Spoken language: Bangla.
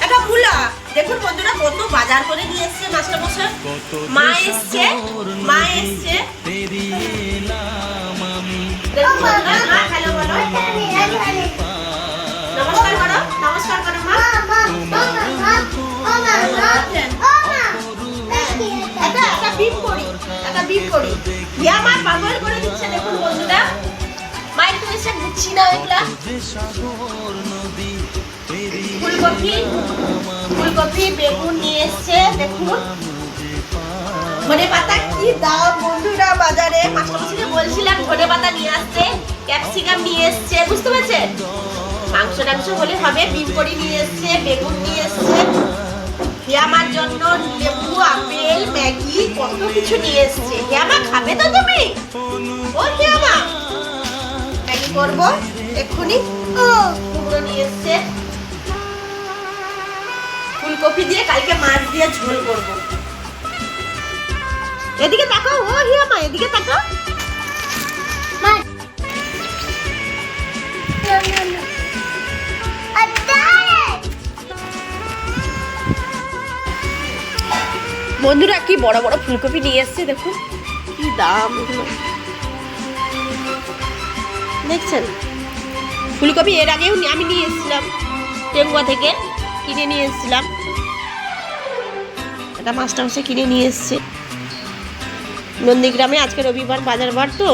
এটা মূলা দেখুন বন্ধুরা, কত বাজার করে নিয়ে এসছে মাস্টারমশাই। মা এসছে দেখুন বন্ধুরা, মা হ্যালো বলো, নমস্কার করো মা। একটা বিপ করি ইয়া মা পাগল করে দিচ্ছে। দেখুন বন্ধুরা, মা একটু এসে গুচ্ছি না এগুলা। ফুলকপি বেগুন নিয়ে এসছে দেখুন। ধনে পাতা কি দাম বন্ধুরা বাজারে। মাস্টারমশাইকে বলছিলাম ধনে পাতা নিয়ে আসতে, ক্যাপসিকাম নিয়ে এসছে, বুঝতে পারছেন। মাংস হলে হবে। বিপ করি নিয়ে এসছে, বেগুন নিয়ে এসছে, আমার জন্য লেবু, আপেল, ম্যাগি, কত কিছু নিয়ে এসছে। হিয়ামা খাবে তো তুমি? ও হিয়ামা, ম্যাগি করবো এক্ষুনি। কুমড়ো নিয়ে এসছে, ফুলকপি দিয়ে কালকে মাছ দিয়ে ঝোল করব। এদিকে তাকাও, ও হিয়ামা এদিকে তাকাও। বন্ধুরা কি বড় বড় ফুলকপি নিয়ে এসছে দেখুন, কি দাম এগুলো দেখছেন। ফুলকপি এর আগেও আমি নিয়ে এসেছিলাম, টেঙ্গুয়া থেকে কিনে নিয়ে এসেছিলাম। এটা মাস্টারমশাই কিনে নিয়ে এসছে নন্দীগ্রামে। আজকে রবিবার, বাজার বার তো।